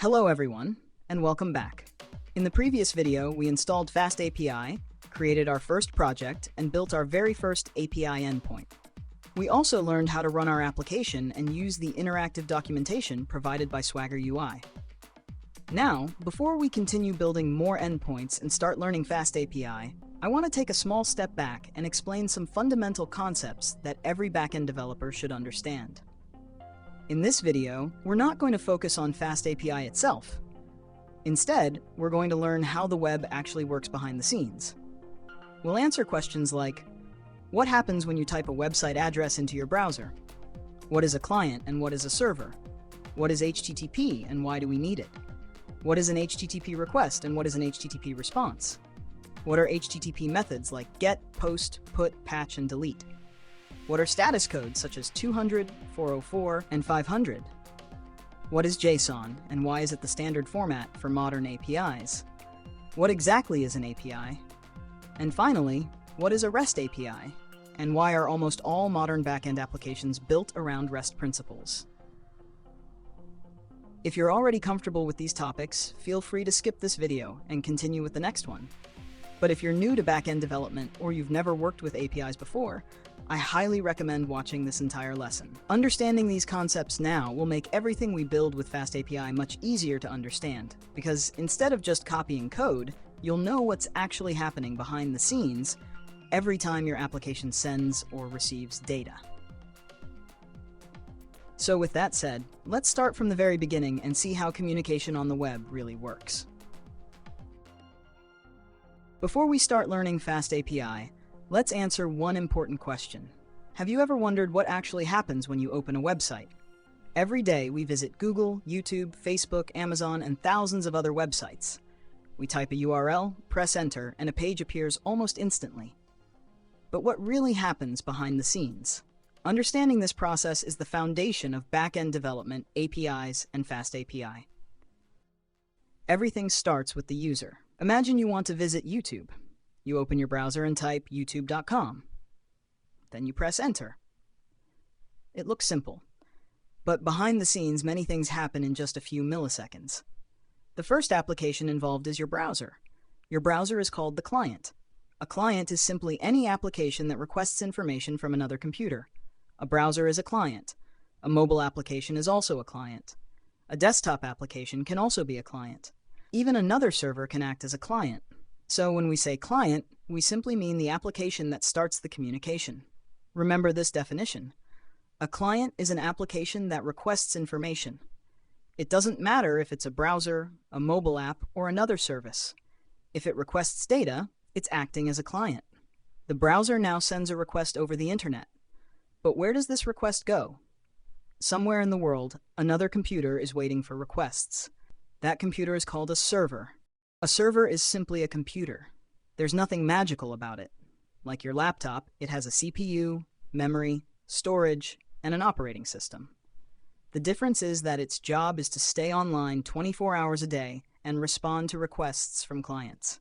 Hello everyone, and welcome back. In the previous video, we installed FastAPI, created our first project, and built our very first API endpoint. We also learned how to run our application and use the interactive documentation provided by Swagger UI. Now, before we continue building more endpoints and start learning FastAPI, I want to take a small step back and explain some fundamental concepts that every backend developer should understand. In this video, we're not going to focus on FastAPI itself. Instead, we're going to learn how the web actually works behind the scenes. We'll answer questions like, what happens when you type a website address into your browser? What is a client and what is a server? What is HTTP and why do we need it? What is an HTTP request and what is an HTTP response? What are HTTP methods like get, post, put, patch, and delete? What are status codes such as 200, 404, and 500? What is JSON, and why is it the standard format for modern APIs? What exactly is an API? And finally, what is a REST API? And why are almost all modern backend applications built around REST principles? If you're already comfortable with these topics, feel free to skip this video and continue with the next one. But if you're new to backend development or you've never worked with APIs before, I highly recommend watching this entire lesson. Understanding these concepts now will make everything we build with FastAPI much easier to understand, because instead of just copying code, you'll know what's actually happening behind the scenes every time your application sends or receives data. So with that said, let's start from the very beginning and see how communication on the web really works. Before we start learning FastAPI, let's answer one important question. Have you ever wondered what actually happens when you open a website? Every day we visit Google, YouTube, Facebook, Amazon, and thousands of other websites. We type a URL, press enter, and a page appears almost instantly. But what really happens behind the scenes? Understanding this process is the foundation of backend development, APIs, and FastAPI. Everything starts with the user. Imagine you want to visit YouTube. You open your browser and type youtube.com. Then you press enter. It looks simple, but behind the scenes, many things happen in just a few milliseconds. The first application involved is your browser. Your browser is called the client. A client is simply any application that requests information from another computer. A browser is a client. A mobile application is also a client. A desktop application can also be a client. Even another server can act as a client. So when we say client, we simply mean the application that starts the communication. Remember this definition. A client is an application that requests information. It doesn't matter if it's a browser, a mobile app, or another service. If it requests data, it's acting as a client. The browser now sends a request over the internet. But where does this request go? Somewhere in the world, another computer is waiting for requests. That computer is called a server. A server is simply a computer. There's nothing magical about it. Like your laptop, it has a CPU, memory, storage, and an operating system. The difference is that its job is to stay online 24 hours a day and respond to requests from clients.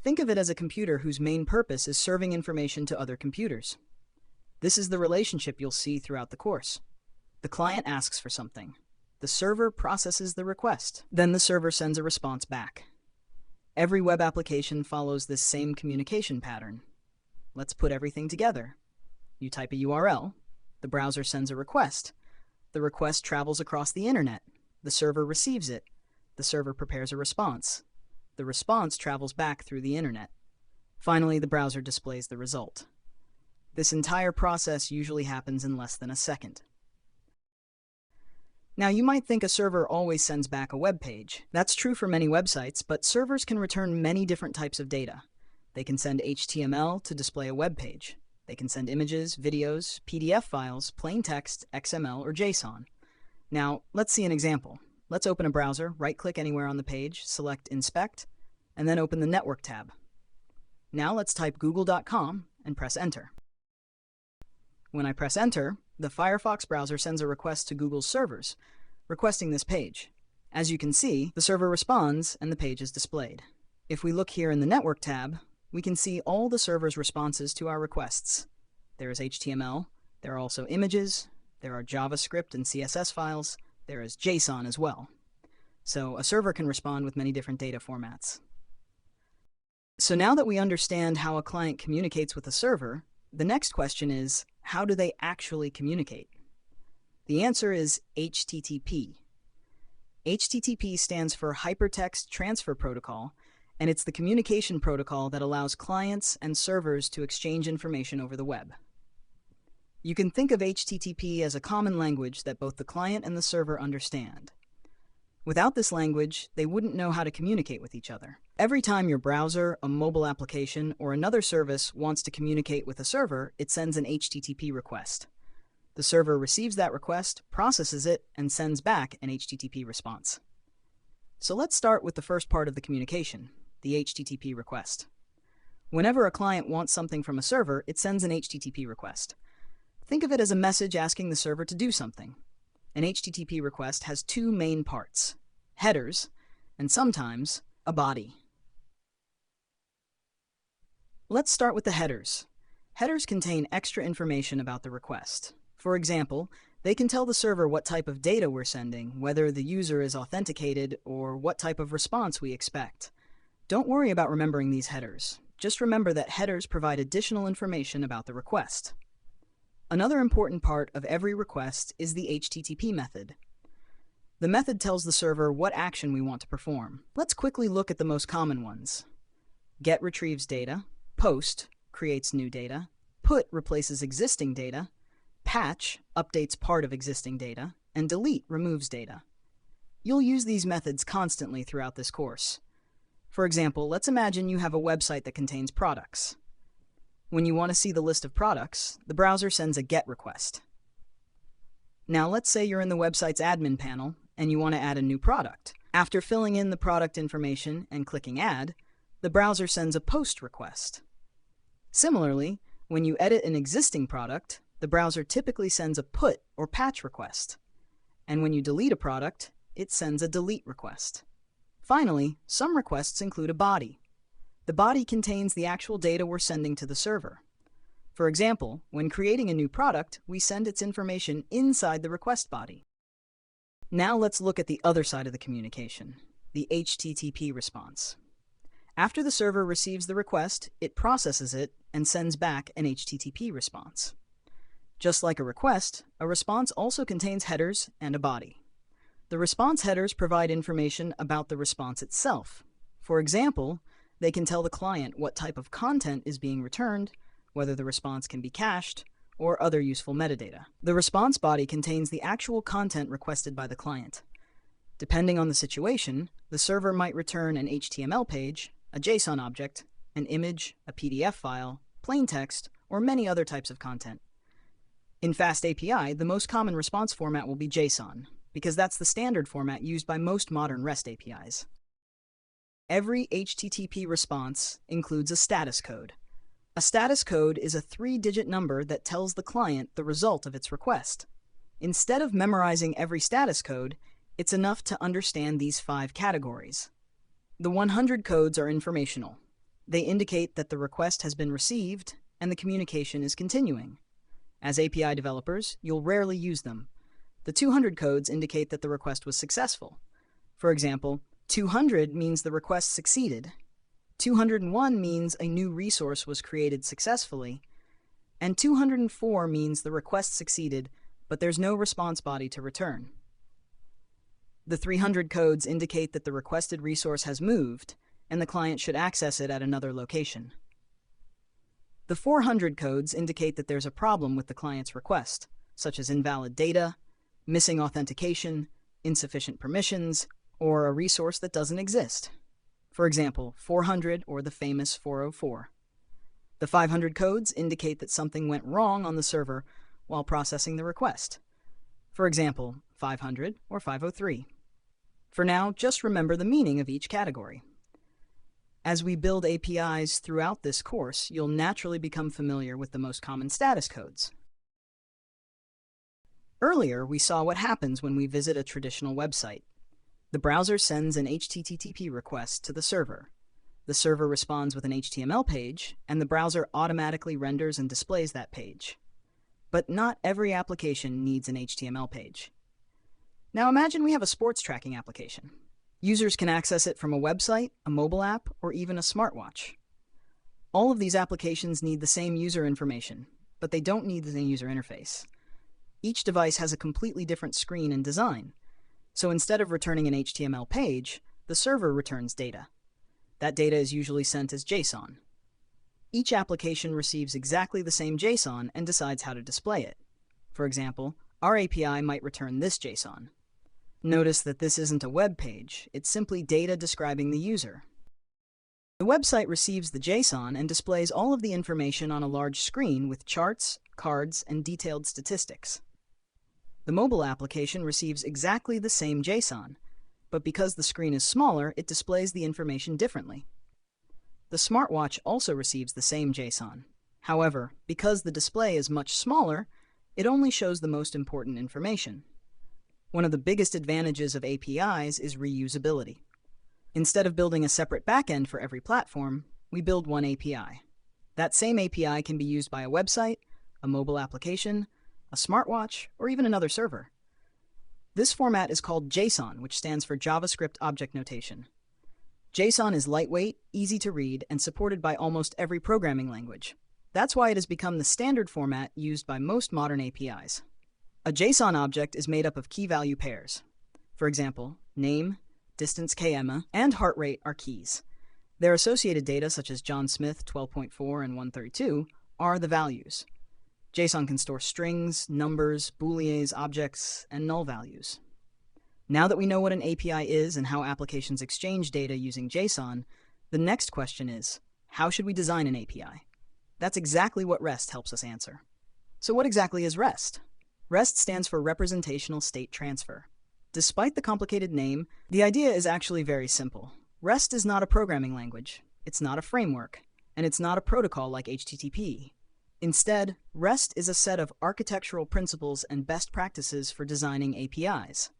Think of it as a computer whose main purpose is serving information to other computers. This is the relationship you'll see throughout the course. The client asks for something. The server processes the request. Then the server sends a response back. Every web application follows this same communication pattern. Let's put everything together. You type a URL. The browser sends a request. The request travels across the internet. The server receives it. The server prepares a response. The response travels back through the internet. Finally, the browser displays the result. This entire process usually happens in less than a second. Now, you might think a server always sends back a web page. That's true for many websites, but servers can return many different types of data. They can send HTML to display a web page. They can send images, videos, PDF files, plain text, XML, or JSON. Now, let's see an example. Let's open a browser, right-click anywhere on the page, select Inspect, and then open the Network tab. Now let's type google.com and press Enter. When I press Enter, the Firefox browser sends a request to Google's servers, requesting this page. As you can see, the server responds and the page is displayed. If we look here in the Network tab, we can see all the server's responses to our requests. There is HTML, there are also images, there are JavaScript and CSS files, there is JSON as well. so a server can respond with many different data formats. So now that we understand how a client communicates with a server, the next question is, how do they actually communicate? The answer is HTTP. HTTP stands for Hypertext Transfer Protocol, and it's the communication protocol that allows clients and servers to exchange information over the web. You can think of HTTP as a common language that both the client and the server understand. Without this language, they wouldn't know how to communicate with each other. Every time your browser, a mobile application, or another service wants to communicate with a server, it sends an HTTP request. The server receives that request, processes it, and sends back an HTTP response. So let's start with the first part of the communication, the HTTP request. Whenever a client wants something from a server, it sends an HTTP request. Think of it as a message asking the server to do something. An HTTP request has two main parts, headers, and sometimes a body. Let's start with the headers. Headers contain extra information about the request. For example, they can tell the server what type of data we're sending, whether the user is authenticated, or what type of response we expect. Don't worry about remembering these headers. Just remember that headers provide additional information about the request. Another important part of every request is the HTTP method. The method tells the server what action we want to perform. Let's quickly look at the most common ones. Get retrieves data, post creates new data, put replaces existing data, patch updates part of existing data, and delete removes data. You'll use these methods constantly throughout this course. For example, let's imagine you have a website that contains products. When you want to see the list of products, the browser sends a GET request. Now let's say you're in the website's admin panel and you want to add a new product. After filling in the product information and clicking Add, the browser sends a POST request. Similarly, when you edit an existing product, the browser typically sends a PUT or patch request. And when you delete a product, it sends a delete request. Finally, some requests include a body. The body contains the actual data we're sending to the server. For example, when creating a new product, we send its information inside the request body. Now let's look at the other side of the communication, the HTTP response. After the server receives the request, it processes it and sends back an HTTP response. Just like a response also contains headers and a body. The response headers provide information about the response itself. For example, they can tell the client what type of content is being returned, whether the response can be cached, or other useful metadata. The response body contains the actual content requested by the client. Depending on the situation, the server might return an HTML page, a JSON object, an image, a PDF file, plain text, or many other types of content. In FastAPI, the most common response format will be JSON, because that's the standard format used by most modern REST APIs. Every HTTP response includes a status code. A status code is a 3-digit number that tells the client the result of its request. Instead of memorizing every status code, it's enough to understand these 5 categories. The 100 codes are informational. They indicate that the request has been received and the communication is continuing. As API developers, you'll rarely use them. The 200 codes indicate that the request was successful. For example, 200 means the request succeeded, 201 means a new resource was created successfully, and 204 means the request succeeded, but there's no response body to return. The 300 codes indicate that the requested resource has moved, and the client should access it at another location. The 400 codes indicate that there's a problem with the client's request, such as invalid data, missing authentication, insufficient permissions, or a resource that doesn't exist. For example, 400 or the famous 404. The 500 codes indicate that something went wrong on the server while processing the request. For example, 500 or 503. For now, just remember the meaning of each category. As we build APIs throughout this course, you'll naturally become familiar with the most common status codes. Earlier, we saw what happens when we visit a traditional website. The browser sends an HTTP request to the server. The server responds with an HTML page, and the browser automatically renders and displays that page. But not every application needs an HTML page. Now imagine we have a sports tracking application. Users can access it from a website, a mobile app, or even a smartwatch. All of these applications need the same user information, but they don't need the same user interface. Each device has a completely different screen and design, so instead of returning an HTML page, the server returns data. That data is usually sent as JSON. Each application receives exactly the same JSON and decides how to display it. For example, our API might return this JSON. Notice that this isn't a web page, it's simply data describing the user. The website receives the JSON and displays all of the information on a large screen with charts, cards, and detailed statistics. The mobile application receives exactly the same JSON, but because the screen is smaller, it displays the information differently. The smartwatch also receives the same JSON. However, because the display is much smaller, it only shows the most important information. One of the biggest advantages of APIs is reusability. Instead of building a separate backend for every platform, we build one API. That same API can be used by a website, a mobile application, a smartwatch, or even another server. This format is called JSON, which stands for JavaScript Object Notation. JSON is lightweight, easy to read, and supported by almost every programming language. That's why it has become the standard format used by most modern APIs. A JSON object is made up of key-value pairs. For example, name, distance km, and heart rate are keys. Their associated data, such as John Smith 12.4 and 132, are the values. JSON can store strings, numbers, booleans, objects, and null values. Now that we know what an API is and how applications exchange data using JSON, the next question is, how should we design an API? That's exactly what REST helps us answer. So what exactly is REST? REST stands for Representational State Transfer. Despite the complicated name, the idea is actually very simple. REST is not a programming language, it's not a framework, and it's not a protocol like HTTP. Instead, REST is a set of architectural principles and best practices for designing APIs.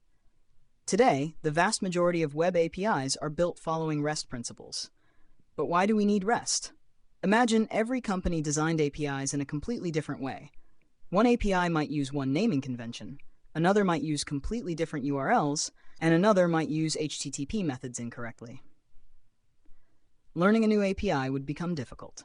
Today, the vast majority of web APIs are built following REST principles. But why do we need REST? Imagine every company designed APIs in a completely different way. One API might use one naming convention, another might use completely different URLs, and another might use HTTP methods incorrectly. Learning a new API would become difficult.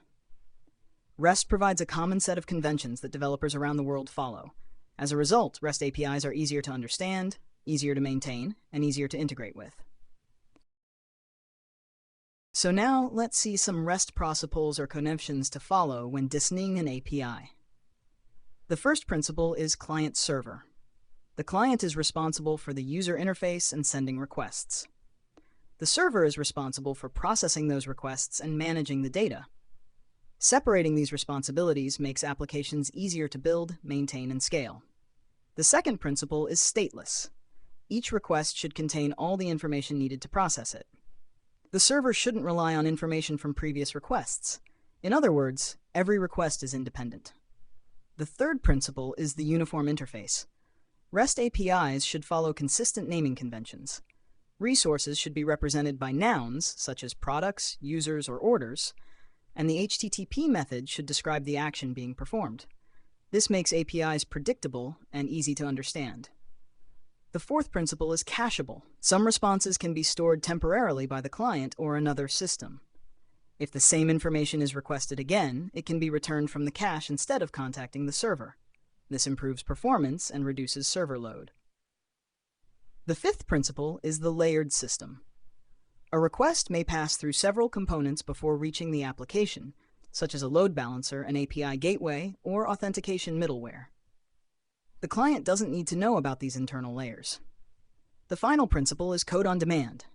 REST provides a common set of conventions that developers around the world follow. As a result, REST APIs are easier to understand, easier to maintain, and easier to integrate with. So now, let's see some REST principles or conventions to follow when designing an API. The first principle is client-server. The client is responsible for the user interface and sending requests. The server is responsible for processing those requests and managing the data. Separating these responsibilities makes applications easier to build, maintain, and scale. The second principle is stateless. Each request should contain all the information needed to process it. The server shouldn't rely on information from previous requests. In other words, every request is independent. The third principle is the uniform interface. REST APIs should follow consistent naming conventions. Resources should be represented by nouns, such as products, users, or orders, and the HTTP method should describe the action being performed. This makes APIs predictable and easy to understand. The fourth principle is cacheable. Some responses can be stored temporarily by the client or another system. If the same information is requested again, it can be returned from the cache instead of contacting the server. This improves performance and reduces server load. The fifth principle is the layered system. A request may pass through several components before reaching the application, such as a load balancer, an API gateway, or authentication middleware. The client doesn't need to know about these internal layers. The final principle is code on demand.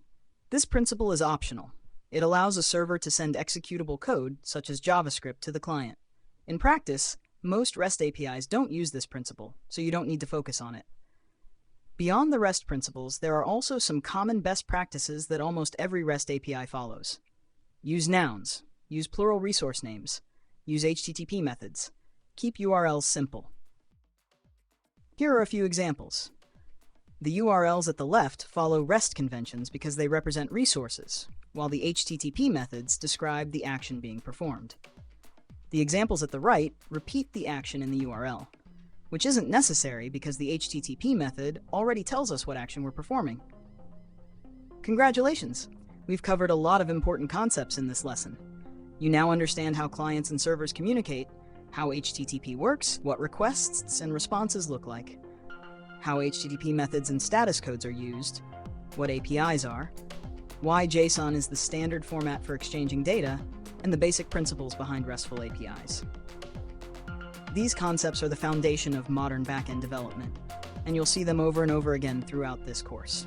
This principle is optional. It allows a server to send executable code, such as JavaScript, to the client. In practice, most REST APIs don't use this principle, so you don't need to focus on it. Beyond the REST principles, there are also some common best practices that almost every REST API follows. Use nouns. Use plural resource names. Use HTTP methods. Keep URLs simple. Here are a few examples. The URLs at the left follow REST conventions because they represent resources, while the HTTP methods describe the action being performed. The examples at the right repeat the action in the URL, which isn't necessary because the HTTP method already tells us what action we're performing. Congratulations! We've covered a lot of important concepts in this lesson. You now understand how clients and servers communicate, how HTTP works, what requests and responses look like, how HTTP methods and status codes are used, what APIs are, why JSON is the standard format for exchanging data, and the basic principles behind RESTful APIs. These concepts are the foundation of modern backend development, and you'll see them over and over again throughout this course.